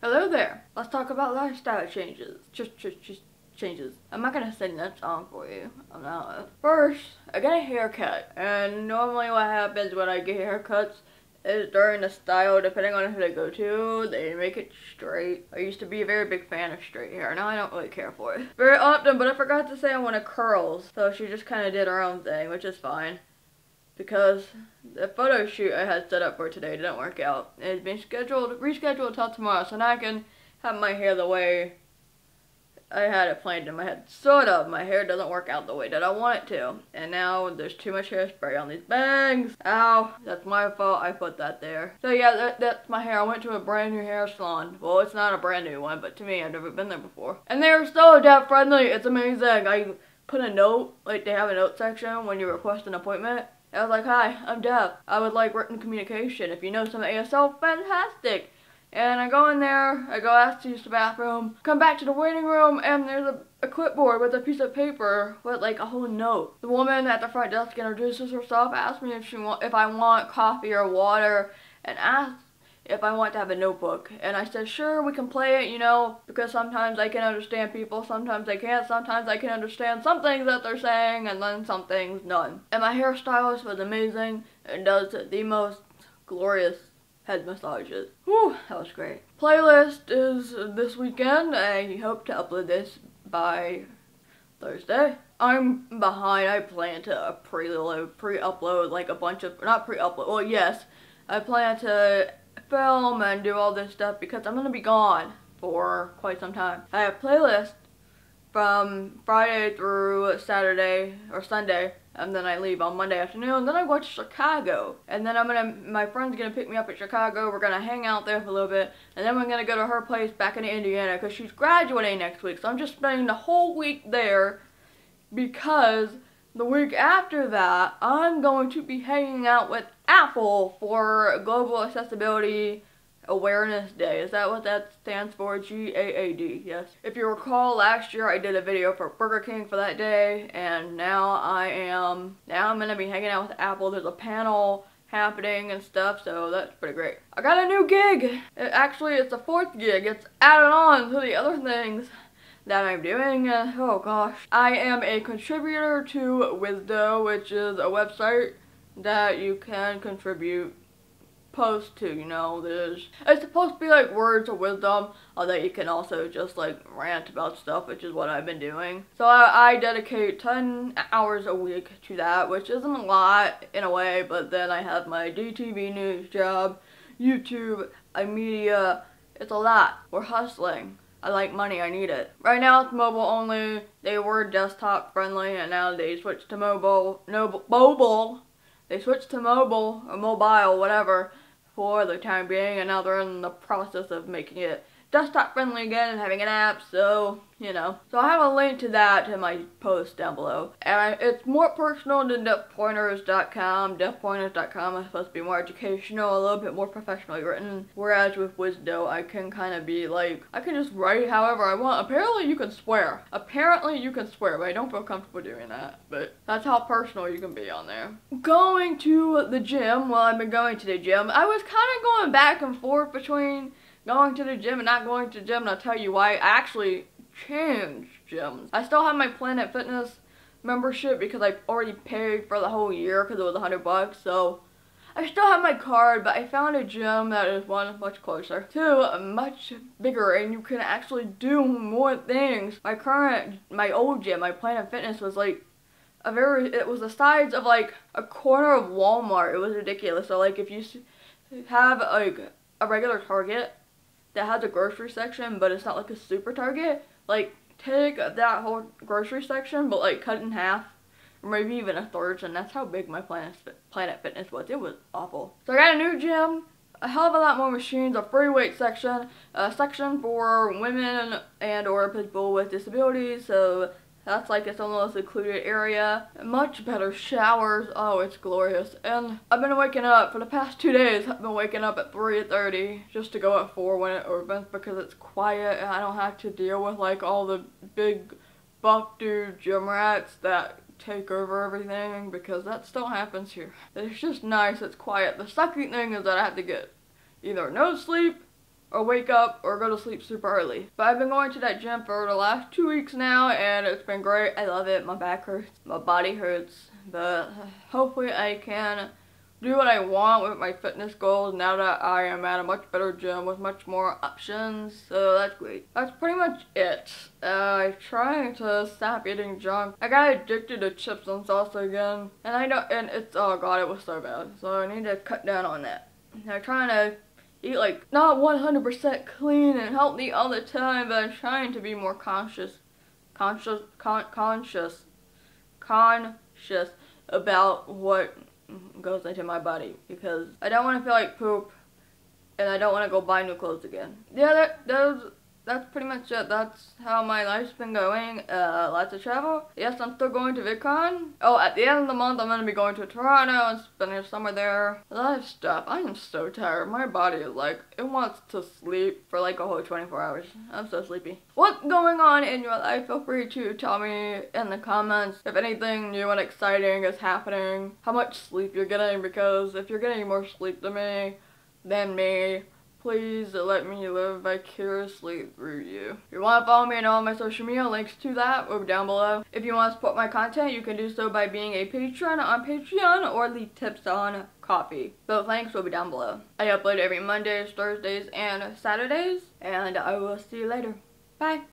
Hello there. Let's talk about lifestyle changes. Just changes. I'm not gonna sing that song for you. I'm not. First, I got a haircut, and normally what happens when I get haircuts is during the style, depending on who they go to, they make it straight. I used to be a very big fan of straight hair. Now I don't really care for it very often, but I forgot to say I wanted curls, so she just kind of did her own thing, which is fine. Because the photo shoot I had set up for today didn't work out. It's been rescheduled until tomorrow, so now I can have my hair the way I had it planned in my head. Sort of. My hair doesn't work out the way that I want it to. And now there's too much hairspray on these bangs. Ow. That's my fault. I put that there. So yeah, that's my hair. I went to a brand new hair salon. Well, it's not a brand new one, but to me, I've never been there before. And they're so deaf friendly. It's amazing. I put a note, like they have a note section when you request an appointment. I was like, hi, I'm deaf. I would like written communication. If you know some ASL, fantastic. And I go in there, I go ask to use the bathroom, come back to the waiting room, and there's a clipboard with a piece of paper with like a whole note. The woman at the front desk introduces herself, asks me if I want coffee or water, and asks if I want to have a notebook. And I said, sure, we can play it, you know, because sometimes I can understand people, sometimes I can't, sometimes I can understand some things that they're saying, and then some things none. And my hairstylist was amazing and does the most glorious head massages. Whew, that was great. Playlist is this weekend. I hope to upload this by Thursday. I'm behind. I plan to pre-upload like a bunch of, not pre-upload, well yes, I plan to film and do all this stuff because I'm gonna be gone for quite some time. I have a playlist from Friday through Saturday or Sunday, and then I leave on Monday afternoon. Then I go to Chicago, and then my friend's gonna pick me up at Chicago. We're gonna hang out there for a little bit, and then we're gonna go to her place back in Indiana because she's graduating next week. So I'm just spending the whole week there because the week after that, I'm going to be hanging out with Apple for Global Accessibility Awareness Day. Is that what that stands for? GAAD, yes. If you recall, last year I did a video for Burger King for that day, and now I'm gonna be hanging out with Apple. There's a panel happening and stuff, so that's pretty great. I got a new gig! It's a fourth gig. It's added on to the other things that I'm doing. Oh gosh. I am a contributor to Wisdo, which is a website that you can contribute posts to, you know. It's supposed to be like words of wisdom, although you can also just like rant about stuff, which is what I've been doing. So I dedicate 10 hours a week to that, which isn't a lot in a way, but then I have my DTV news job, YouTube, media. It's a lot. We're hustling. I like money, I need it. Right now it's mobile only. They were desktop friendly, and now they switched to mobile. They switched to mobile or mobile, whatever, for the time being, and now they're in the process of making it desktop friendly again and having an app, so, you know. So I have a link to that in my post down below. And it's more personal than deafpoynters.com. Deafpoynters.com is supposed to be more educational, a little bit more professionally written. Whereas with Wisdo, I can kind of be like, I can just write however I want. Apparently you can swear. But I don't feel comfortable doing that. But that's how personal you can be on there. Going to the gym, well, I've been going to the gym. I was kind of going back and forth between going to the gym and not going to the gym, and I'll tell you why. I actually changed gyms. I still have my Planet Fitness membership because I already paid for the whole year because it was $100, so I still have my card, but I found a gym that is much closer, two, much bigger, and you can actually do more things. My old gym, my Planet Fitness, was like it was the size of like a corner of Walmart. It was ridiculous. So like if you have like a regular Target that has a grocery section, but it's not like a super Target, like take that whole grocery section but like cut it in half, or maybe even a third, and that's how big my Planet Fitness was. It was awful. So I got a new gym, a hell of a lot more machines, a free weight section, a section for women and or people with disabilities, so that's like its own little secluded area. Much better showers. Oh, it's glorious. And I've been waking up, for the past 2 days, I've been waking up at 3:30 just to go at 4 when it opens because it's quiet and I don't have to deal with like all the big buff dude gym rats that take over everything, because that still happens here. It's just nice, it's quiet. The sucky thing is that I have to get either no sleep or wake up or go to sleep super early. But I've been going to that gym for the last 2 weeks now, and it's been great. I love it. My back hurts, my body hurts, but hopefully I can do what I want with my fitness goals now that I am at a much better gym with much more options. So that's great. That's pretty much it. I'm trying to stop eating junk. I got addicted to chips and salsa again, and it's, oh god, it was so bad. So I need to cut down on that. I'm trying to eat like not 100% clean and healthy all the time, but I'm trying to be more conscious about what goes into my body, because I don't want to feel like poop and I don't want to go buy new clothes again. Yeah, that's pretty much it. That's how my life's been going. Lots of travel. Yes, I'm still going to VidCon. Oh, at the end of the month, I'm going to be going to Toronto and spending the summer there. A lot of stuff. I am so tired. My body is like, it wants to sleep for like a whole 24 hours. I'm so sleepy. What's going on in your life? Feel free to tell me in the comments if anything new and exciting is happening. How much sleep you're getting, because if you're getting more sleep than me, please let me live vicariously through you. If you want to follow me on all my social media, links to that will be down below. If you want to support my content, you can do so by being a patron on Patreon or leave tips on Coffee. Both links will be down below. I upload every Mondays, Thursdays, and Saturdays, and I will see you later. Bye.